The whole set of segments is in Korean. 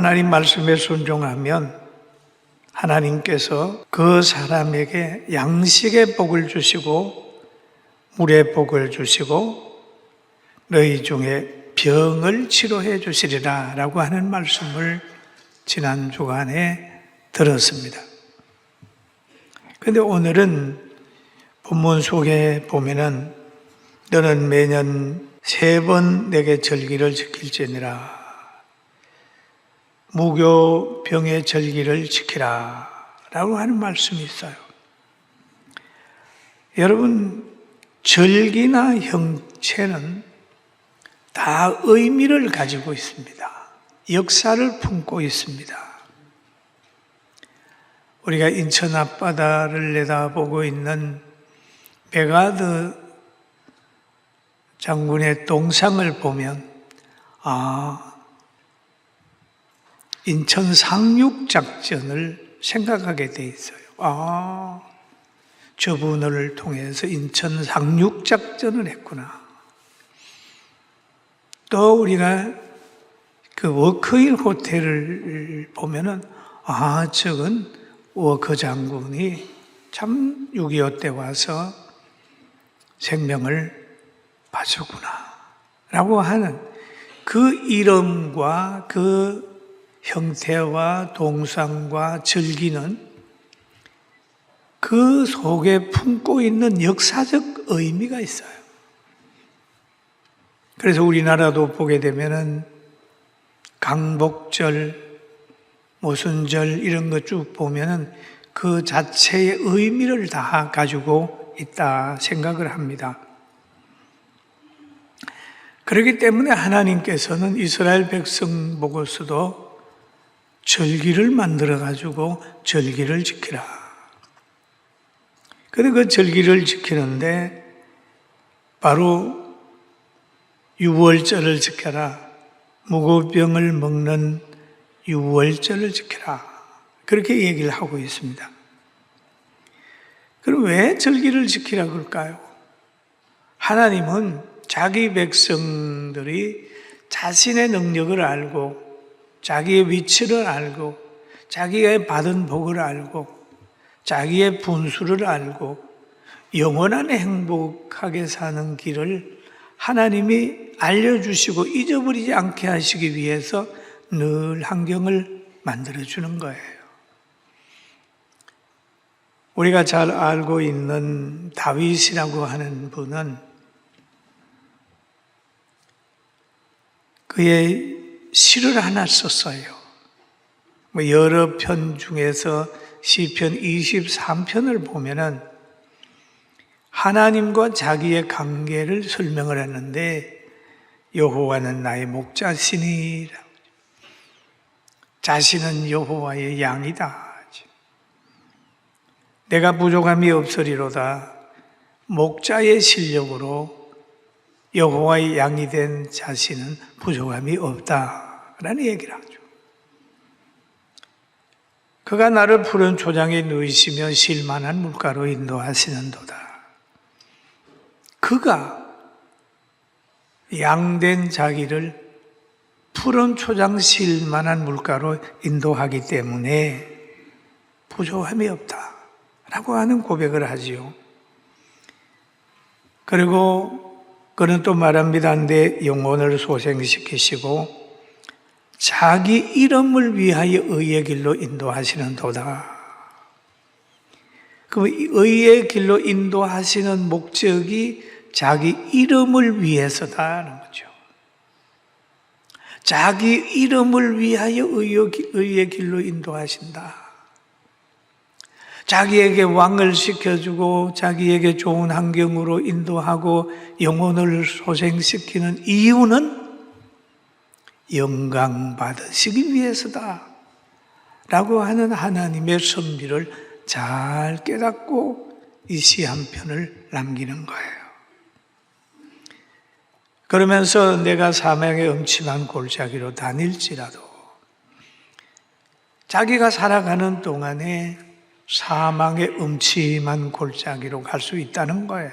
하나님 말씀에 순종하면 하나님께서 그 사람에게 양식의 복을 주시고 물의 복을 주시고 너희 중에 병을 치료해 주시리라 라고 하는 말씀을 지난 주간에 들었습니다. 그런데 오늘은 본문 속에 보면은 너는 매년 3번 내게 절기를 지킬지니라. 무교병의 절기를 지키라 라고 하는 말씀이 있어요. 여러분, 절기나 형체는 다 의미를 가지고 있습니다. 역사를 품고 있습니다. 우리가 인천 앞바다를 내다보고 있는 메가드 장군의 동상을 보면 인천 상륙작전을 생각하게 돼 있어요. 저분을 통해서 인천 상륙작전을 했구나. 또 우리가 그 워크힐 호텔을 보면은 저건 워커 장군이 참 6.25 때 와서 생명을 바쳤구나 라고 하는 그 이름과 그 형태와 동상과 절기는 그 속에 품고 있는 역사적 의미가 있어요. 그래서 우리나라도 보게 되면은 강복절, 모순절 이런 거 쭉 보면은 그 자체의 의미를 다 가지고 있다 생각을 합니다. 그렇기 때문에 하나님께서는 이스라엘 백성 보고서도 절기를 만들어가지고 절기를 지키라. 그런데 그 절기를 지키는데 바로 유월절을 지켜라. 무고병을 먹는 유월절을 지켜라. 그렇게 얘기를 하고 있습니다. 그럼 왜 절기를 지키라 그럴까요? 하나님은 자기 백성들이 자신의 능력을 알고 자기의 위치를 알고 자기의 받은 복을 알고 자기의 분수를 알고 영원한 행복하게 사는 길을 하나님이 알려주시고 잊어버리지 않게 하시기 위해서 늘 환경을 만들어주는 거예요. 우리가 잘 알고 있는 다윗이라고 하는 분은 그의 시를 하나 썼어요. 여러 편 중에서 시편 23편을 보면은 하나님과 자기의 관계를 설명을 했는데 여호와는 나의 목자시니라. 자신은 여호와의 양이다. 내가 부족함이 없으리로다. 목자의 실력으로 여호와의 양이 된 자신은 부족함이 없다라는 얘기를 하죠. 그가 나를 푸른 초장에 누이시며 쉴만한 물가로 인도하시는도다. 그가 양된 자기를 푸른 초장 쉴만한 물가로 인도하기 때문에 부족함이 없다라고 하는 고백을 하지요. 그리고 그는 또 말합니다. 내 영혼을 소생시키시고 자기 이름을 위하여 의의 길로 인도하시는도다. 그럼 의의 길로 인도하시는 목적이 자기 이름을 위해서다는 거죠. 자기 이름을 위하여 의의 길로 인도하신다. 자기에게 왕을 시켜주고 자기에게 좋은 환경으로 인도하고 영혼을 소생시키는 이유는 영광 받으시기 위해서다 라고 하는 하나님의 섭리를 잘 깨닫고 이 시 한 편을 남기는 거예요. 그러면서 내가 사망의 음침한 골짜기로 다닐지라도 자기가 살아가는 동안에 사망의 음침한 골짜기로 갈 수 있다는 거예요.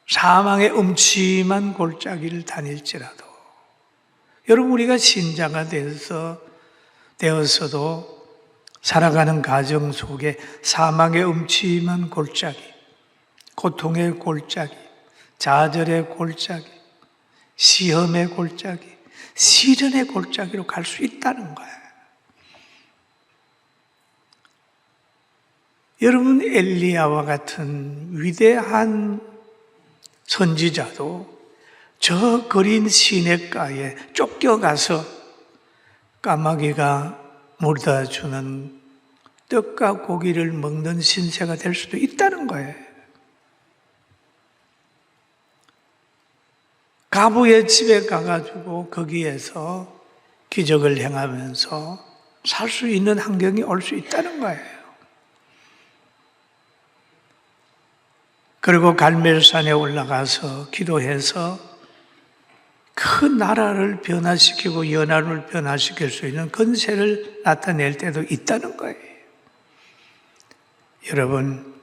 사망의 음침한 골짜기를 다닐지라도 여러분, 우리가 신자가 되었어도 살아가는 가정 속에 사망의 음침한 골짜기, 고통의 골짜기, 좌절의 골짜기, 시험의 골짜기, 시련의 골짜기로 갈 수 있다는 거예요. 여러분, 엘리야와 같은 위대한 선지자도 저 거린 시냇가에 쫓겨가서 까마귀가 물다 주는 떡과 고기를 먹는 신세가 될 수도 있다는 거예요. 가부의 집에 가가지고 거기에서 기적을 행하면서 살 수 있는 환경이 올 수 있다는 거예요. 그리고 갈멜산에 올라가서 기도해서 그 나라를 변화시키고 연합을 변화시킬 수 있는 권세를 나타낼 때도 있다는 거예요. 여러분,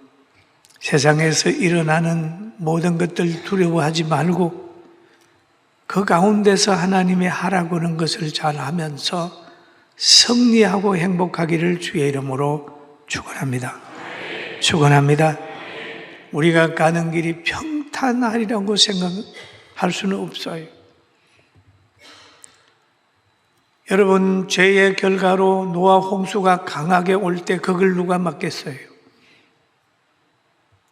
세상에서 일어나는 모든 것들 두려워하지 말고 그 가운데서 하나님의 하라고 하는 것을 잘 하면서 승리하고 행복하기를 주의 이름으로 축원합니다. 축원합니다. 우리가 가는 길이 평탄하리라고 생각할 수는 없어요. 여러분, 죄의 결과로 노아 홍수가 강하게 올 때 그걸 누가 막겠어요?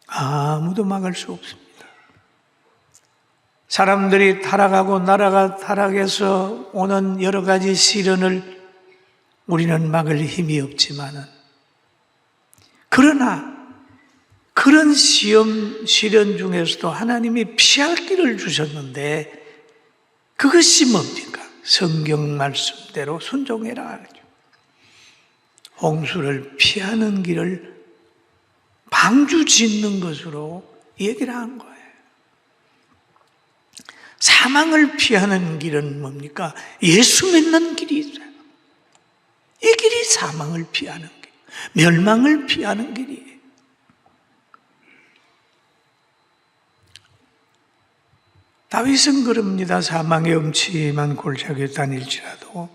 아무도 막을 수 없습니다. 사람들이 타락하고 나라가 타락해서 오는 여러 가지 시련을 우리는 막을 힘이 없지만은, 그러나 그런 시련 중에서도 하나님이 피할 길을 주셨는데 그것이 뭡니까? 성경 말씀대로 순종해라. 홍수를 피하는 길을 방주 짓는 것으로 얘기를 한 거예요. 사망을 피하는 길은 뭡니까? 예수 믿는 길이 있어요. 이 길이 사망을 피하는 길, 멸망을 피하는 길이에요. 다윗은 그럽니다. 사망의 음침한 골짜기에 다닐지라도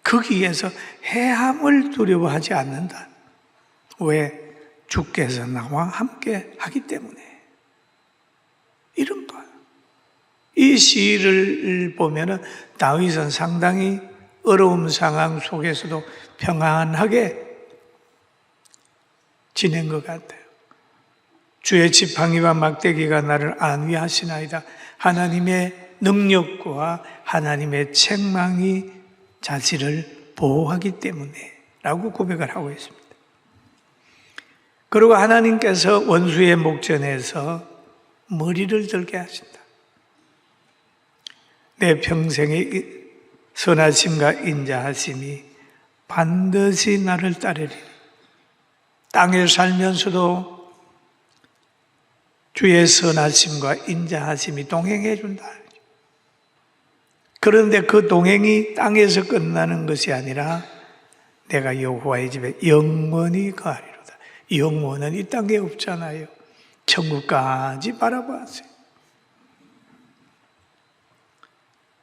거기에서 해함을 두려워하지 않는다. 왜? 주께서 나와 함께 하기 때문에. 이런 거예요. 이 시를 보면은 다윗은 상당히 어려운 상황 속에서도 평안하게 지낸 것 같아요. 주의 지팡이와 막대기가 나를 안위하시나이다. 하나님의 능력과 하나님의 책망이 자신을 보호하기 때문에 라고 고백을 하고 있습니다. 그리고 하나님께서 원수의 목전에서 머리를 들게 하신다. 내 평생의 선하심과 인자하심이 반드시 나를 따르리니 땅에 살면서도 주의 선하심과 인자하심이 동행해 준다. 그런데 그 동행이 땅에서 끝나는 것이 아니라 내가 여호와의 집에 영원히 거하리로다. 영원은 이 땅에 없잖아요. 천국까지 바라보았어요.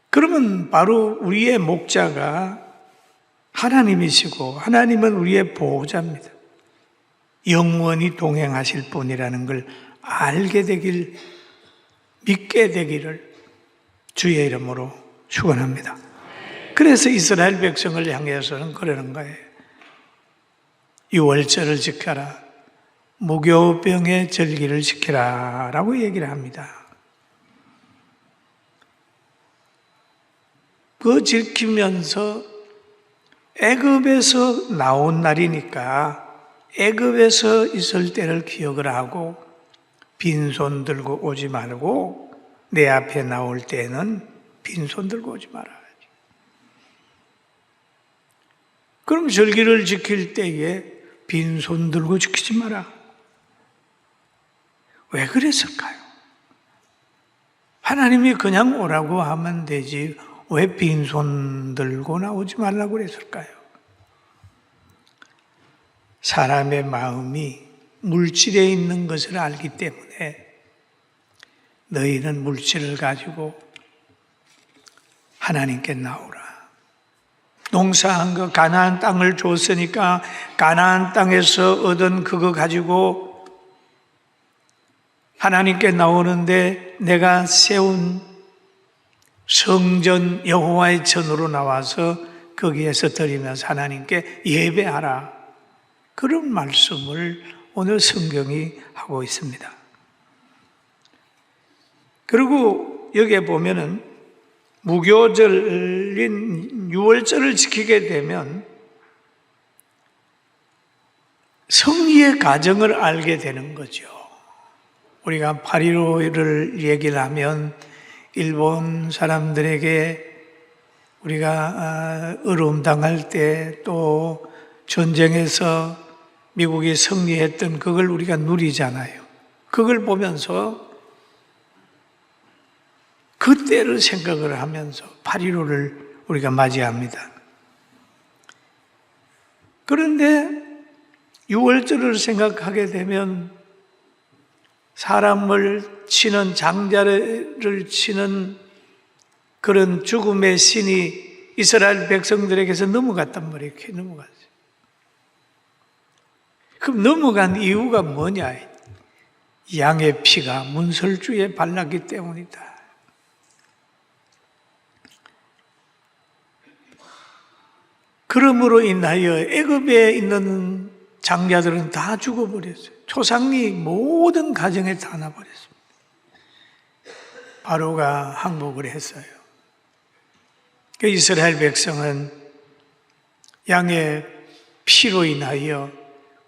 그러면 바로 우리의 목자가 하나님이시고 하나님은 우리의 보호자입니다. 영원히 동행하실 분이라는 걸 알게 되길, 믿게 되기를 주의 이름으로 축원합니다. 그래서 이스라엘 백성을 향해서는 그러는 거예요. 유월절을 지켜라, 무교병의 절기를 지켜라 라고 얘기를 합니다. 그거 지키면서 애굽에서 나온 날이니까 애굽에서 있을 때를 기억을 하고 빈손 들고 오지 말고 내 앞에 나올 때는 빈손 들고 오지 말아야지. 그럼 절기를 지킬 때에 빈손 들고 지키지 마라. 왜 그랬을까요? 하나님이 그냥 오라고 하면 되지 왜 빈손 들고 나오지 말라고 그랬을까요? 사람의 마음이 물질에 있는 것을 알기 때문에 너희는 물질을 가지고 하나님께 나오라. 농사한 거 가나안 땅을 줬으니까 가나안 땅에서 얻은 그거 가지고 하나님께 나오는데 내가 세운 성전 여호와의 전으로 나와서 거기에서 드리면서 하나님께 예배하라. 그런 말씀을 오늘 성경이 하고 있습니다. 그리고 여기에 보면은 무교절인 유월절을 지키게 되면 성리의 가정을 알게 되는 거죠. 우리가 8.15를 얘기를 하면 일본 사람들에게 우리가 어려움 당할 때 또 전쟁에서 미국이 승리했던 그걸 우리가 누리잖아요. 그걸 보면서 그때를 생각을 하면서 8.15를 우리가 맞이합니다. 그런데 6월절을 생각하게 되면 사람을 치는 장자를 치는 그런 죽음의 신이 이스라엘 백성들에게서 넘어갔단 말이에요. 이렇게 넘어갔어요. 그럼 넘어간 이유가 뭐냐? 양의 피가 문설주에 발랐기 때문이다. 그러므로 인하여 애굽에 있는 장자들은 다 죽어버렸어요. 초상이 모든 가정에 다 나버렸습니다. 바로가 항복을 했어요. 그 이스라엘 백성은 양의 피로 인하여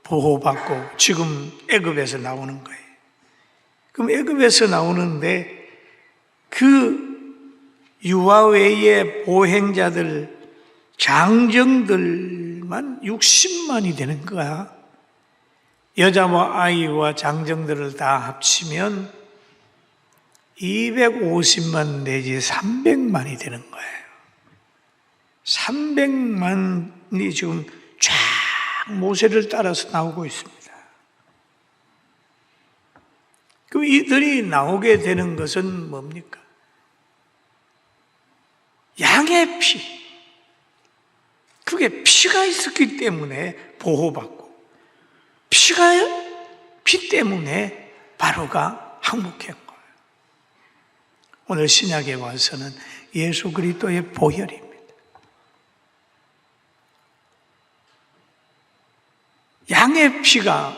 보호받고 지금 애굽에서 나오는 거예요. 그럼 애굽에서 나오는데 그 유아 외의 보행자들 장정들만 60만이 되는 거야. 여자와 아이와 장정들을 다 합치면 250만 내지 300만이 되는 거예요. 300만이 지금 쫙 모세를 따라서 나오고 있습니다. 그럼 이들이 나오게 되는 것은 뭡니까? 양의 피. 그게 피가 있었기 때문에 보호받고 피 때문에 바로가 항복한 거예요. 오늘 신약에 와서는 예수 그리스도의 보혈입니다. 양의 피가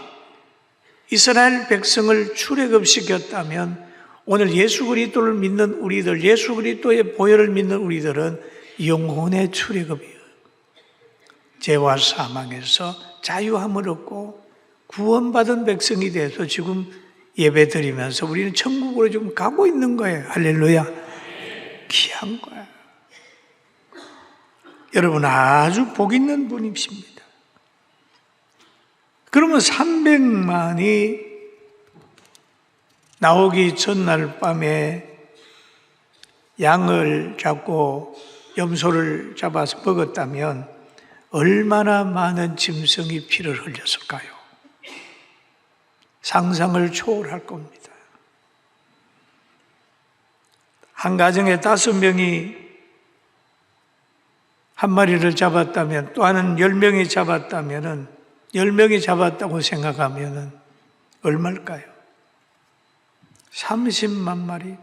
이스라엘 백성을 출애굽시켰다면 오늘 예수 그리스도를 믿는 우리들, 예수 그리스도의 보혈을 믿는 우리들은 영혼의 출애굽이에요. 죄와 사망에서 자유함을 얻고 구원받은 백성이 돼서 지금 예배드리면서 우리는 천국으로 지금 가고 있는 거예요. 할렐루야. 귀한 거야. 여러분 아주 복 있는 분이십니다. 그러면 300만이 나오기 전날 밤에 양을 잡고 염소를 잡아서 먹었다면 얼마나 많은 짐승이 피를 흘렸을까요? 상상을 초월할 겁니다. 한 가정에 5명이 한 마리를 잡았다면 또 하나는 10명이 잡았다면 10명이 잡았다고 생각하면 얼마일까요? 30만 마리.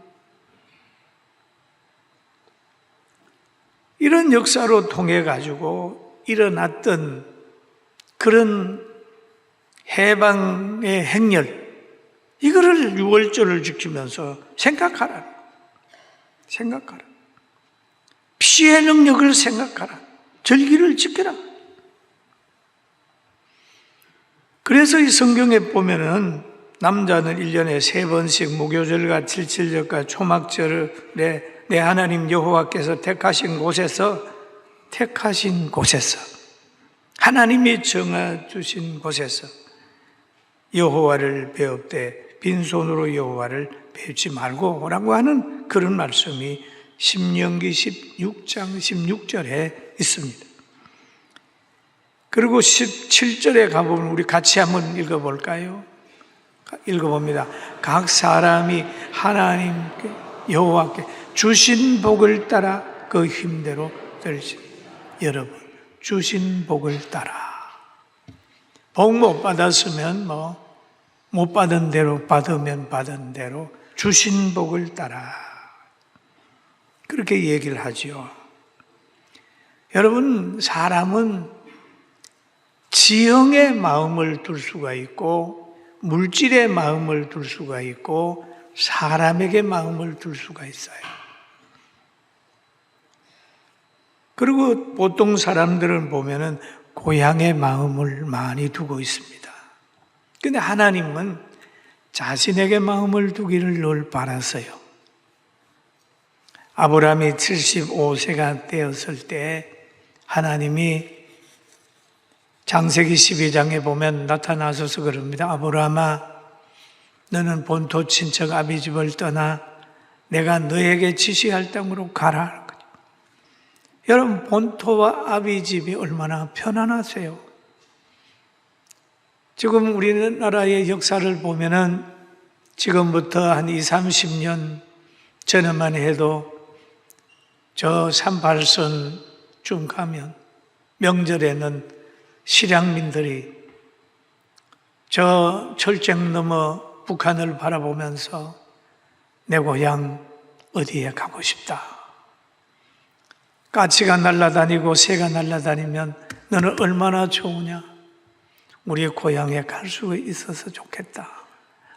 이런 역사로 통해 가지고 일어났던 그런 해방의 행렬, 이거를 6월절을 지키면서 생각하라. 피의 능력을 생각하라. 절기를 지켜라. 그래서 이 성경에 보면은 남자는 1년에 3번씩 무교절과 칠칠절과 초막절에 내 하나님 여호와께서 택하신 곳에서 하나님이 정해주신 곳에서 여호와를 배웁되 빈손으로 여호와를 배우지 말고 라고 하는 그런 말씀이 신명기 16장 16절에 있습니다. 그리고 17절에 가보면 우리 같이 한번 읽어볼까요? 읽어봅니다. 각 사람이 하나님께 여호와께 주신 복을 따라 그 힘대로 들지. 여러분, 주신 복을 따라. 복 못 받았으면 못 받은 대로, 받으면 받은 대로 주신 복을 따라. 그렇게 얘기를 하지요. 여러분, 사람은 지형의 마음을 둘 수가 있고, 물질의 마음을 둘 수가 있고, 사람에게 마음을 둘 수가 있어요. 그리고 보통 사람들은 보면은 고향의 마음을 많이 두고 있습니다. 근데 하나님은 자신에게 마음을 두기를 늘 바랐어요. 아브라함이 75세가 되었을 때 하나님이 창세기 12장에 보면 나타나셔서 그럽니다. 아브라함아, 너는 본토 친척 아비 집을 떠나 내가 너에게 지시할 땅으로 가라. 여러분, 본토와 아비 집이 얼마나 편안하세요. 지금 우리나라의 역사를 보면은 지금부터 한 20, 30년 전에만 해도 저 38선쯤 가면 명절에는 실향민들이 저 철장 넘어 북한을 바라보면서 내 고향 어디에 가고 싶다. 까치가 날아다니고 새가 날아다니면 너는 얼마나 좋으냐. 우리 고향에 갈 수 있어서 좋겠다.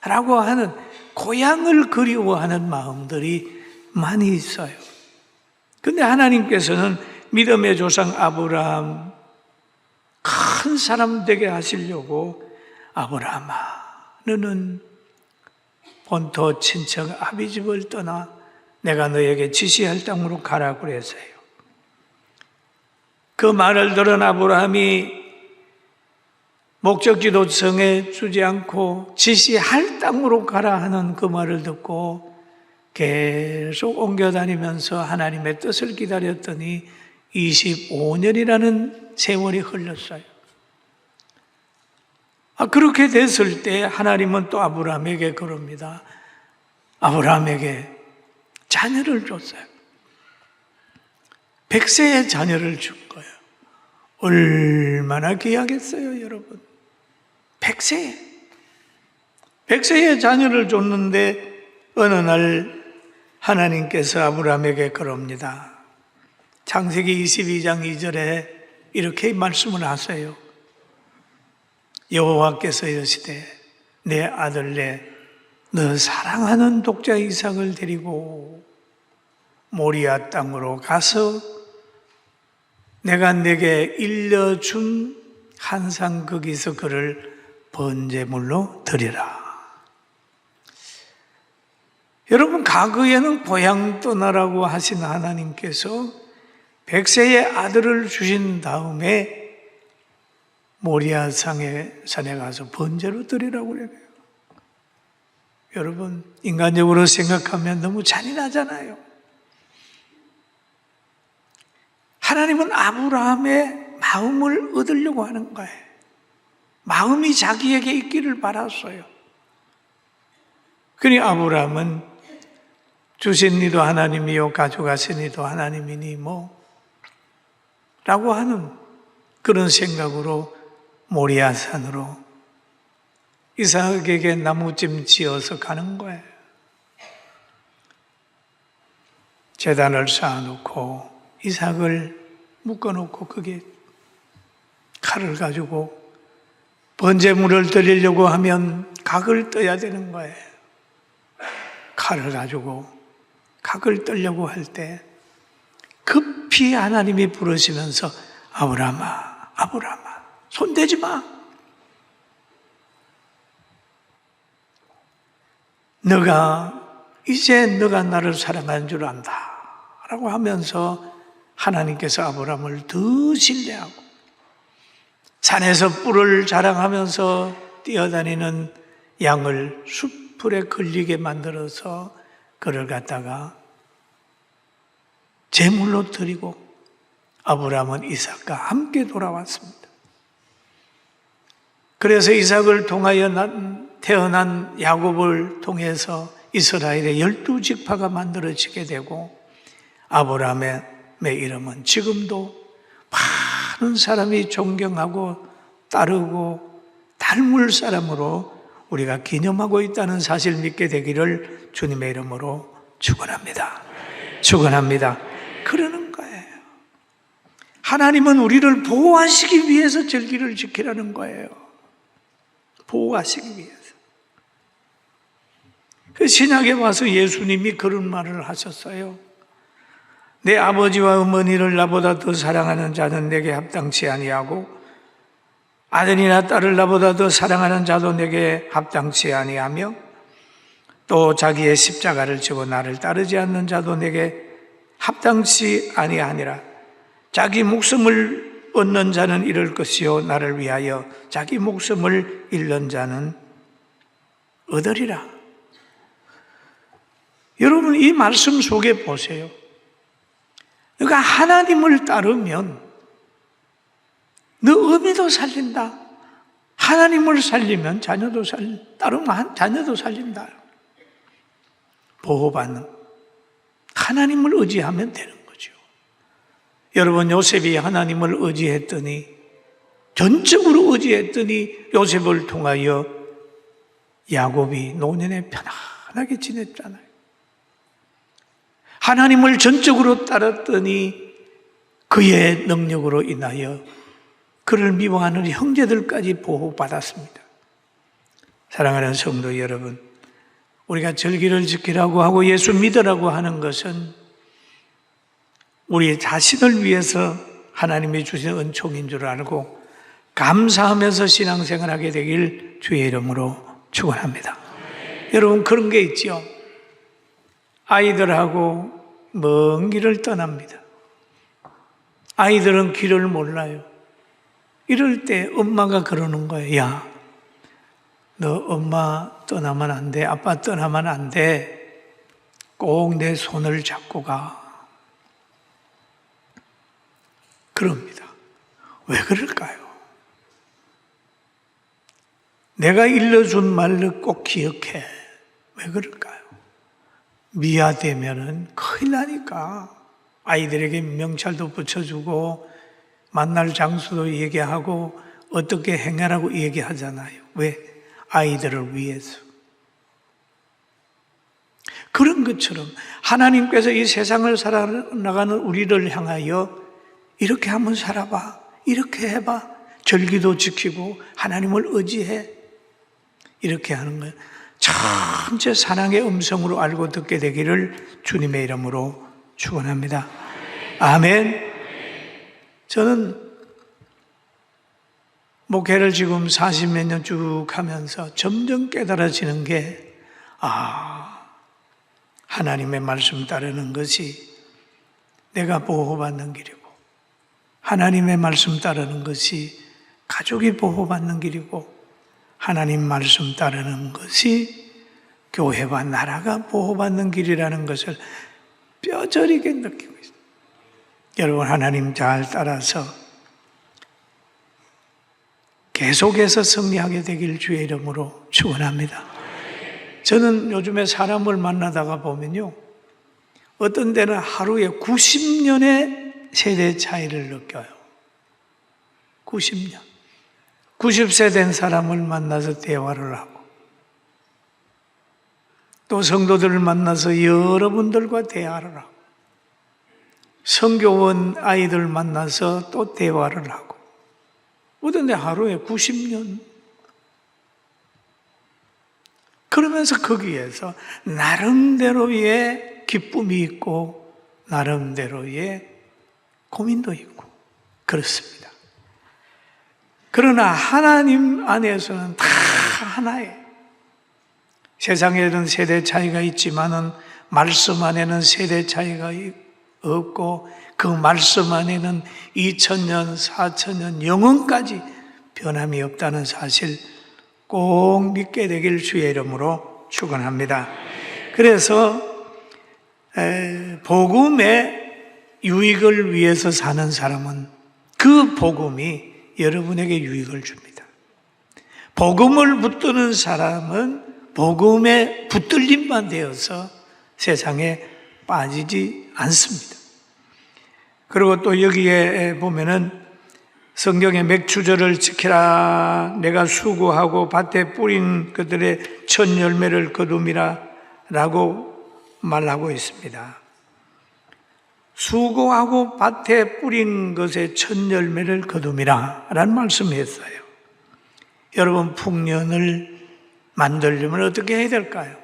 라고 하는 고향을 그리워하는 마음들이 많이 있어요. 근데 하나님께서는 믿음의 조상 아브라함 큰 사람 되게 하시려고 아브라함아, 너는 본토 친척 아비 집을 떠나 내가 너에게 지시할 땅으로 가라 그랬어요. 그 말을 들은 아브라함이 목적지도 정해 주지 않고 지시할 땅으로 가라 하는 그 말을 듣고 계속 옮겨 다니면서 하나님의 뜻을 기다렸더니 25년이라는 세월이 흘렀어요. 그렇게 됐을 때 하나님은 또 아브라함에게 그럽니다. 아브라함에게 자녀를 줬어요. 100세의 자녀를 준 거예요. 얼마나 귀하겠어요, 여러분. 100세의 자녀를 줬는데 어느 날 하나님께서 아브라함에게 그럽니다. 창세기 22장 2절에 이렇게 말씀을 하세요. 여호와께서 이르시되 내 아들내 너 사랑하는 독자 이삭을 데리고 모리아 땅으로 가서 내가 내게 일러준 한상 거기서 그를 번제물로 드리라. 여러분, 과거에는 고향 떠나라고 하신 하나님께서 100세의 아들을 주신 다음에 모리아 산에 가서 번제로 드리라고 그래요. 여러분, 인간적으로 생각하면 너무 잔인하잖아요. 하나님은 아브라함의 마음을 얻으려고 하는 거예요. 마음이 자기에게 있기를 바랐어요. 그러니 아브라함은 주신 이도 하나님이요 가져가신 이도 하나님이니 라고 하는 그런 생각으로 모리아산으로 이삭에게 나무찜 지어서 가는 거예요. 제단을 쌓아놓고 이삭을 묶어놓고 거기에 칼을 가지고 번제물을 드리려고 하면 각을 떠야 되는 거예요. 칼을 가지고 각을 뜨려고 할 때 급히 하나님이 부르시면서 아브라함아, 아브라함아, 손대지 마. 이제 너가 나를 사랑하는 줄 안다. 라고 하면서 하나님께서 아브라함을 더 신뢰하고 산에서 뿔을 자랑하면서 뛰어다니는 양을 숯불에 걸리게 만들어서 그를 갖다가 제물로 드리고 아브라함은 이삭과 함께 돌아왔습니다. 그래서 이삭을 통하여 태어난 야곱을 통해서 이스라엘의 12지파가 만들어지게 되고 아브라함의 이름은 지금도 많은 사람이 존경하고 따르고 닮을 사람으로 우리가 기념하고 있다는 사실 믿게 되기를 주님의 이름으로 축원합니다. 축원합니다. 그러는 거예요. 하나님은 우리를 보호하시기 위해서 절기를 지키라는 거예요. 보호하시기 위해서. 그 신약에 와서 예수님이 그런 말을 하셨어요. 내 아버지와 어머니를 나보다 더 사랑하는 자는 내게 합당치 아니하고 아들이나 딸을 나보다 더 사랑하는 자도 내게 합당치 아니하며 또 자기의 십자가를 지고 나를 따르지 않는 자도 내게 합당치 아니하니라. 자기 목숨을 얻는 자는 잃을 것이요 나를 위하여 자기 목숨을 잃는 자는 얻으리라. 여러분, 이 말씀 속에 보세요. 그러니까 하나님을 따르면 너 어미도 살린다. 하나님을 살리면 자녀도 따르면 자녀도 살린다. 보호받는, 하나님을 의지하면 되는 거죠. 여러분, 요셉이 하나님을 의지했더니, 전적으로 의지했더니 요셉을 통하여 야곱이 노년에 편안하게 지냈잖아요. 하나님을 전적으로 따랐더니 그의 능력으로 인하여 그를 미워하는 형제들까지 보호받았습니다. 사랑하는 성도 여러분, 우리가 절기를 지키라고 하고 예수 믿으라고 하는 것은 우리 자신을 위해서 하나님이 주신 은총인 줄 알고 감사하면서 신앙생활하게 되길 주의 이름으로 축원합니다. 여러분, 그런 게 있죠. 아이들하고 먼 길을 떠납니다. 아이들은 길을 몰라요. 이럴 때 엄마가 그러는 거예요. 야, 너 엄마 떠나면 안 돼. 아빠 떠나면 안 돼. 꼭 내 손을 잡고 가. 그럽니다. 왜 그럴까요? 내가 일러준 말을 꼭 기억해. 왜 그럴까요? 미아되면은 큰일 나니까. 아이들에게 명찰도 붙여주고 만날 장소도 얘기하고 어떻게 행하라고 얘기하잖아요. 왜? 아이들을 위해서. 그런 것처럼 하나님께서 이 세상을 살아나가는 우리를 향하여 이렇게 한번 살아봐, 이렇게 해봐, 절기도 지키고 하나님을 의지해, 이렇게 하는 거예요. 전체 사랑의 음성으로 알고 듣게 되기를 주님의 이름으로 축원합니다. 아멘. 저는 목회를 지금 40몇 년 쭉 하면서 점점 깨달아지는 게, 하나님의 말씀 따르는 것이 내가 보호받는 길이고, 하나님의 말씀 따르는 것이 가족이 보호받는 길이고, 하나님 말씀 따르는 것이 교회와 나라가 보호받는 길이라는 것을 뼈저리게 느끼고 있습니다. 여러분, 하나님 잘 따라서 계속해서 승리하게 되길 주의 이름으로 축원합니다. 저는 요즘에 사람을 만나다가 보면요, 어떤 데는 하루에 90년의 세대 차이를 느껴요. 90년. 90세 된 사람을 만나서 대화를 하고, 또 성도들을 만나서 여러분들과 대화를 하고, 성교원 아이들 만나서 또 대화를 하고, 어떤 데 하루에 90년. 그러면서 거기에서 나름대로의 기쁨이 있고 나름대로의 고민도 있고 그렇습니다. 그러나 하나님 안에서는 다 하나예요. 세상에는 세대 차이가 있지만은 말씀 안에는 세대 차이가 없고 그 말씀 안에는 2000년, 4000년, 영원까지 변함이 없다는 사실 꼭 믿게 되길 주의 이름으로 축원합니다. 그래서 복음의 유익을 위해서 사는 사람은 그 복음이 여러분에게 유익을 줍니다. 복음을 붙드는 사람은 복음에 붙들림만 되어서 세상에 빠지지 않습니다. 그리고 또 여기에 보면은 성경에 맥추절을 지키라, 내가 수고하고 밭에 뿌린 그들의 첫 열매를 거둠이라 라고 말하고 있습니다. 수고하고 밭에 뿌린 것의 첫 열매를 거둠이라 라는 말씀을 했어요. 여러분, 풍년을 만들려면 어떻게 해야 될까요?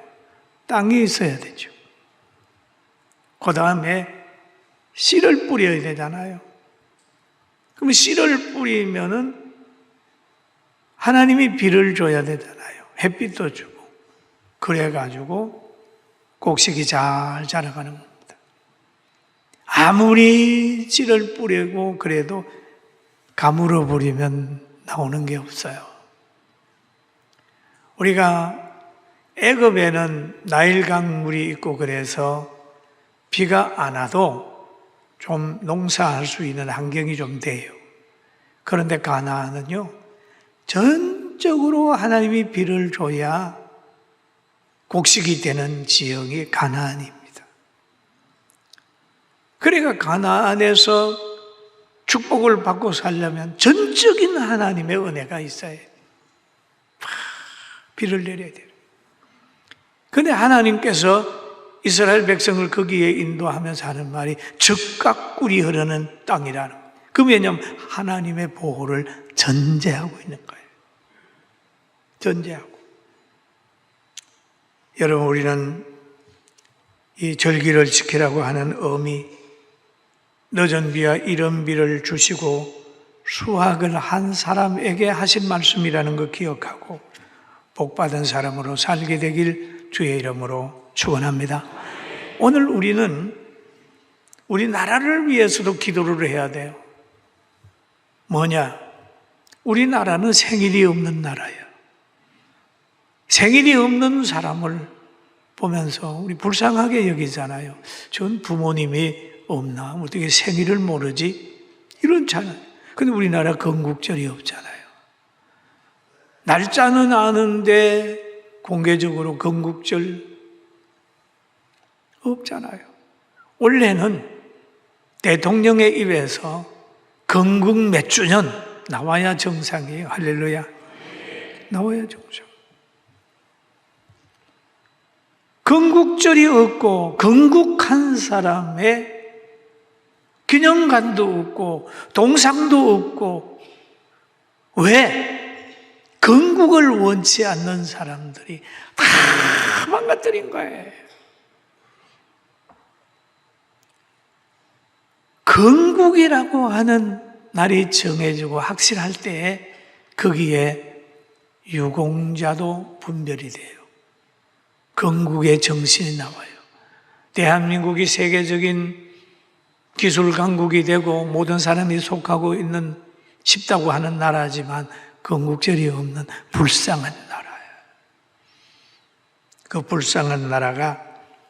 땅이 있어야 되죠. 그 다음에 씨를 뿌려야 되잖아요. 그럼 씨를 뿌리면은 하나님이 비를 줘야 되잖아요. 햇빛도 주고. 그래가지고 곡식이 잘 자라가는 겁니다. 아무리 씨를 뿌리고 그래도 가물어 버리면 나오는 게 없어요. 우리가 애굽에는 나일강 물이 있고 그래서 비가 안 와도 좀 농사할 수 있는 환경이 좀 돼요. 그런데 가나안은요, 전적으로 하나님이 비를 줘야 곡식이 되는 지역이 가나안입니다. 그러니까 가나안에서 축복을 받고 살려면 전적인 하나님의 은혜가 있어야 해요. 비를 내려야 돼요. 그런데 하나님께서 이스라엘 백성을 거기에 인도하면서 하는 말이 적과 꿀이 흐르는 땅이라는 거예요. 그 왜냐하면 하나님의 보호를 전제하고 있는 거예요. 전제하고. 여러분, 우리는 이 절기를 지키라고 하는 의미, 늦은 비와 이른 비를 주시고 수확을 한 사람에게 하신 말씀이라는 거 기억하고 복받은 사람으로 살게 되길 주의 이름으로 축원합니다. 오늘 우리는 우리 나라를 위해서도 기도를 해야 돼요. 뭐냐? 우리나라는 생일이 없는 나라예요. 생일이 없는 사람을 보면서 우리 불쌍하게 여기잖아요. 전 부모님이 없나? 어떻게 생일을 모르지? 이렇잖아요. 근데 우리나라 건국절이 없잖아요. 날짜는 아는데 공개적으로 건국절 없잖아요. 원래는 대통령의 입에서 건국 몇 주년 나와야 정상이에요. 할렐루야. 나와야 정상. 건국절이 없고 건국한 사람의 기념관도 없고 동상도 없고, 왜? 건국을 원치 않는 사람들이 다 망가뜨린 거예요. 건국이라고 하는 날이 정해지고 확실할 때 거기에 유공자도 분별이 돼요. 건국의 정신이 나와요. 대한민국이 세계적인 기술 강국이 되고 모든 사람이 속하고 있는 싶다고 하는 나라지만 건국절이 없는 불쌍한 나라예요. 그 불쌍한 나라가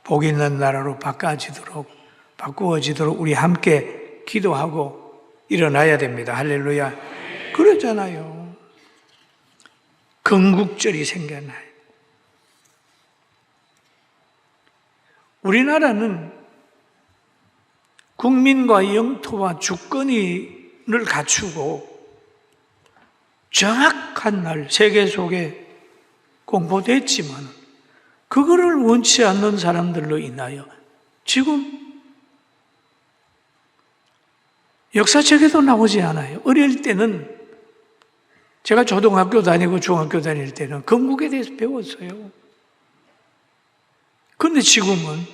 복 있는 나라로 바꾸어지도록 우리 함께 기도하고 일어나야 됩니다. 할렐루야. 그러잖아요. 건국절이 생겨나요. 우리나라는 국민과 영토와 주권을 갖추고 정확한 날 세계 속에 공포됐지만 그거를 원치 않는 사람들로 인하여 지금 역사책에도 나오지 않아요. 어릴 때는 제가 초등학교 다니고 중학교 다닐 때는 건국에 대해서 배웠어요. 그런데 지금은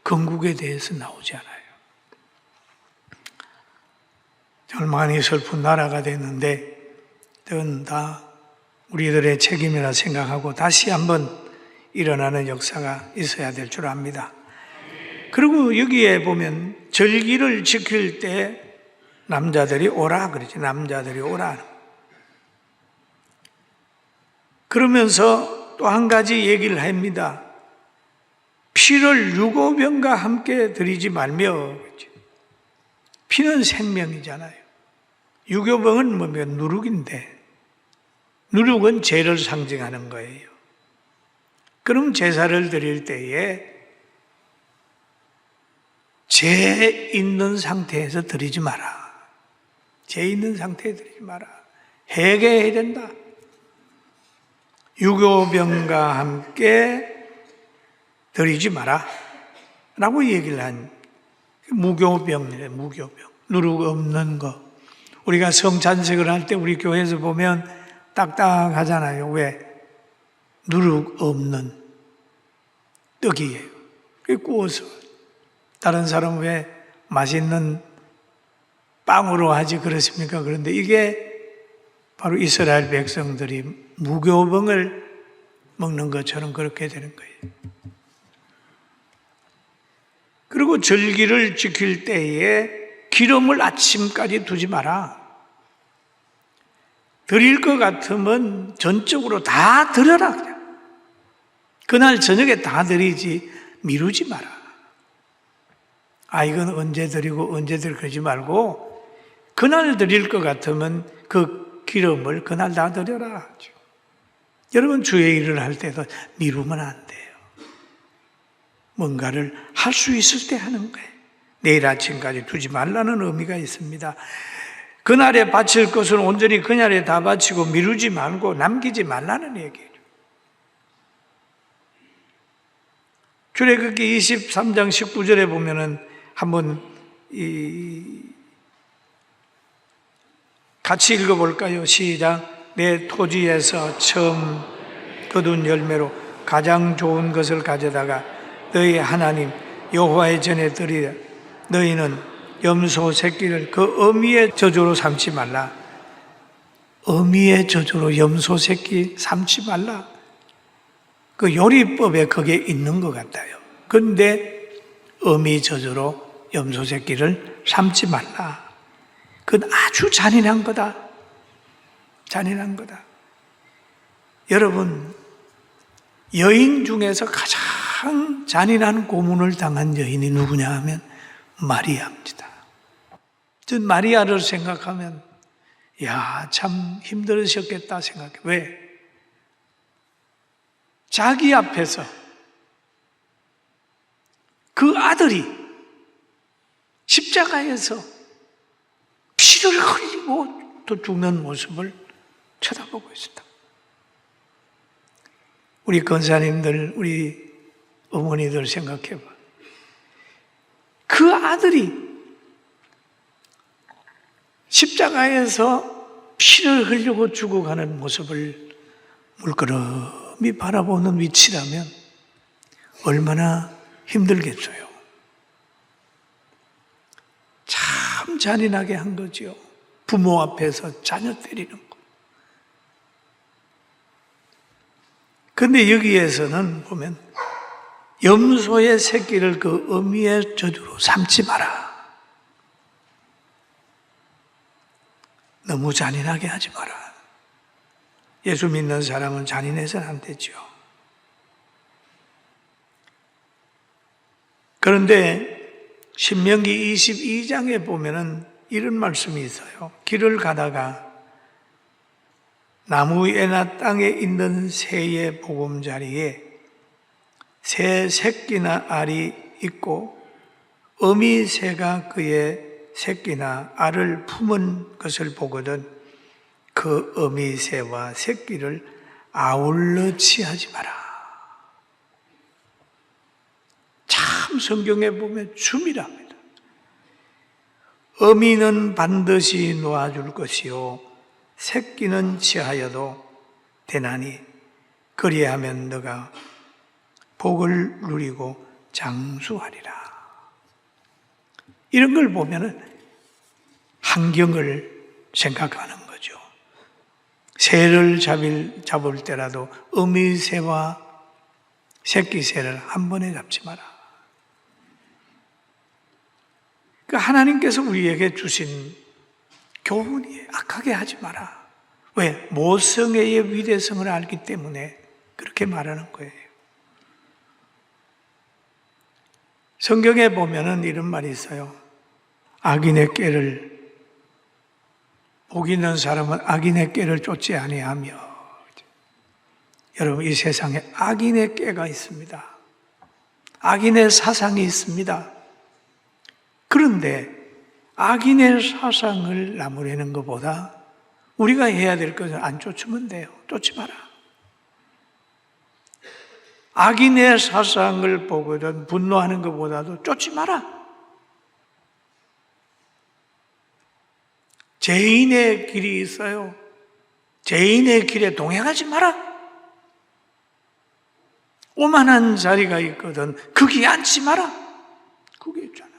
건국에 대해서 나오지 않아요. 정말 많이 슬픈 나라가 됐는데 그건 다 우리들의 책임이라 생각하고 다시 한번 일어나는 역사가 있어야 될 줄 압니다. 그리고 여기에 보면 절기를 지킬 때 남자들이 오라 그러지. 남자들이 오라. 그러면서 또 한 가지 얘기를 합니다. 피를 유고병과 함께 드리지 말며. 피는 생명이잖아요. 유고병은 뭐면 누룩인데 누룩은 죄를 상징하는 거예요. 그럼 제사를 드릴 때에 죄 있는 상태에서 드리지 마라. 죄 있는 상태에 드리지 마라. 회개해야 된다. 유교병과 함께 드리지 마라 라고 얘기를 한 무교병이래. 무교병, 누룩 없는 거. 우리가 성찬식을 할 때 우리 교회에서 보면 딱딱하잖아요. 왜? 누룩 없는 떡이에요. 구워서. 다른 사람은 왜 맛있는 빵으로 하지 그렇습니까? 그런데 이게 바로 이스라엘 백성들이 무교병을 먹는 것처럼 그렇게 되는 거예요. 그리고 절기를 지킬 때에 기름을 아침까지 두지 마라. 드릴 것 같으면 전적으로 다 드려라. 그냥. 그날 저녁에 다 드리지 미루지 마라. 이건 언제 드리고 언제 드리고 그러지 말고 그날 드릴 것 같으면 그 기름을 그날 다 드려라. 여러분 주의 일을 할 때도 미루면 안 돼요. 뭔가를 할 수 있을 때 하는 거예요. 내일 아침까지 두지 말라는 의미가 있습니다. 그날에 바칠 것은 온전히 그날에 다 바치고 미루지 말고 남기지 말라는 얘기예요. 출애굽기 23장 19절에 보면은 한번 같이 읽어볼까요? 시작. 내 토지에서 처음 거둔 열매로 가장 좋은 것을 가져다가 너희 하나님 여호와의 전에 드리라. 너희는 염소 새끼를 그 어미의 저주로 삼지 말라. 어미의 저주로 염소 새끼 삼지 말라. 그 요리법에 그게 있는 것 같아요. 그런데 어미 저주로 염소 새끼를 삼지 말라. 그건 아주 잔인한 거다. 잔인한 거다. 여러분, 여인 중에서 가장 잔인한 고문을 당한 여인이 누구냐 하면 마리아입니다. 전 마리아를 생각하면 참 힘들으셨겠다 생각해. 왜? 자기 앞에서 그 아들이 십자가에서 피를 흘리고 또 죽는 모습을 쳐다보고 있었다. 우리 권사님들, 우리 어머니들 생각해봐. 그 아들이 십자가에서 피를 흘리고 죽어가는 모습을 물끄러미 바라보는 위치라면 얼마나 힘들겠어요. 참 잔인하게 한 거죠. 부모 앞에서 자녀 때리는 거. 그런데 여기에서는 보면 염소의 새끼를 그 어미의 저주로 삼지 마라. 너무 잔인하게 하지 마라. 예수 믿는 사람은 잔인해서는 안 되죠. 그런데 신명기 22장에 보면은 이런 말씀이 있어요. 길을 가다가 나무 에나 땅에 있는 새의 보금자리에 새 새끼나 알이 있고 어미 새가 그의 새끼나 알을 품은 것을 보거든 그 어미 새와 새끼를 아울러 취하지 마라. 참 성경에 보면 춤이랍니다. 어미는 반드시 놓아줄 것이요 새끼는 취하여도 되나니 그리하면 너가 복을 누리고 장수하리라. 이런 걸 보면은 환경을 생각하는 거죠. 새를 잡을 때라도 어미 새와 새끼 새를 한 번에 잡지 마라. 그 하나님께서 우리에게 주신 교훈이에요. 악하게 하지 마라. 왜? 모성애의 위대성을 알기 때문에 그렇게 말하는 거예요. 성경에 보면은 이런 말이 있어요. 악인의 꾀를, 복 있는 사람은 악인의 꾀를 쫓지 아니하며. 여러분, 이 세상에 악인의 꾀가 있습니다. 악인의 사상이 있습니다. 그런데 악인의 사상을 나무라는 것보다 우리가 해야 될 것은 안 쫓으면 돼요. 쫓지 마라. 악인의 사상을 보거든 분노하는 것보다도 쫓지 마라. 죄인의 길이 있어요. 죄인의 길에 동행하지 마라. 오만한 자리가 있거든 거기에 앉지 마라. 그게 있잖아요.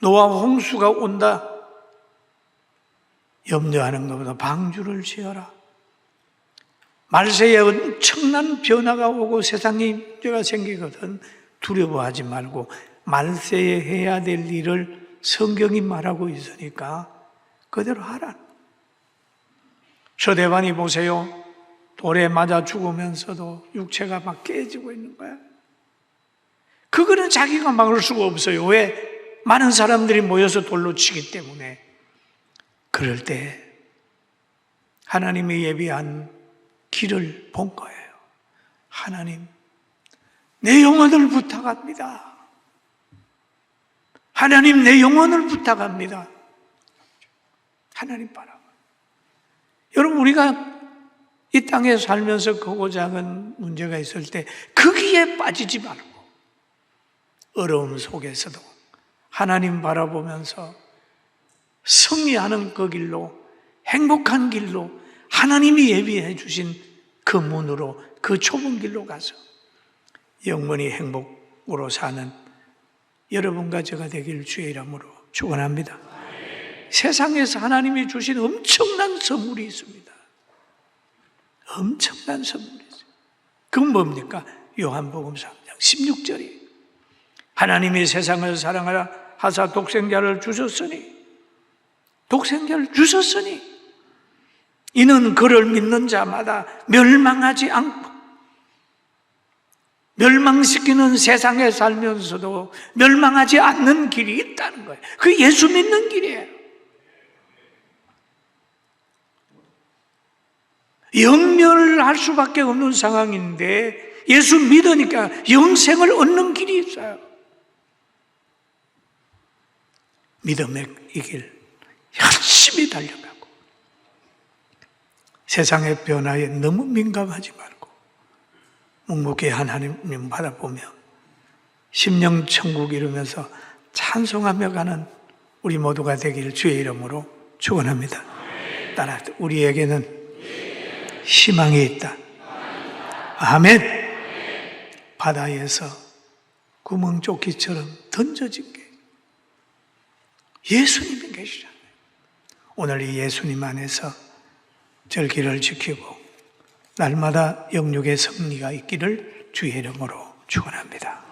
노아 홍수가 온다. 염려하는 것보다 방주를 지어라. 말세에 엄청난 변화가 오고 세상에 문제가 생기거든 두려워하지 말고 말세에 해야 될 일을 성경이 말하고 있으니까 그대로 하라. 서대반이 보세요. 돌에 맞아 죽으면서도 육체가 막 깨지고 있는 거야. 그거는 자기가 막을 수가 없어요. 왜? 많은 사람들이 모여서 돌로 치기 때문에. 그럴 때 하나님이 예비한 길을 본 거예요. 하나님, 내 영혼을 부탁합니다. 하나님, 내 영혼을 부탁합니다. 하나님 바라봐. 여러분, 우리가 이 땅에 살면서 크고 작은 문제가 있을 때 거기에 빠지지 말고 어려움 속에서도 하나님 바라보면서 승리하는 그 길로, 행복한 길로 하나님이 예비해 주신 그 문으로, 그 좁은 길로 가서 영원히 행복으로 사는 여러분과 제가 되길 주의 이름으로 축원합니다. 세상에서 하나님이 주신 엄청난 선물이 있습니다. 엄청난 선물이 있어요. 그건 뭡니까? 요한복음 3장 16절이 하나님이 세상을 사랑하라 하사 독생자를 주셨으니 이는 그를 믿는 자마다 멸망하지 않고 멸망시키는 세상에 살면서도 멸망하지 않는 길이 있다는 거예요. 그게 예수 믿는 길이에요. 영멸할 수밖에 없는 상황인데 예수 믿으니까 영생을 얻는 길이 있어요. 믿음의 이 길 열심히 달려가고 세상의 변화에 너무 민감하지 말고 묵묵히 하나님 바라보며 심령 천국 이루면서 찬송하며 가는 우리 모두가 되기를 주의 이름으로 축원합니다. 따라 우리에게는 희망이 있다. 아멘. 바다에서 구멍조끼처럼 던져진 게 예수님이 계시잖아요. 오늘 이 예수님 안에서 절기를 지키고 날마다 영육의 승리가 있기를 주의 이름으로 축원합니다.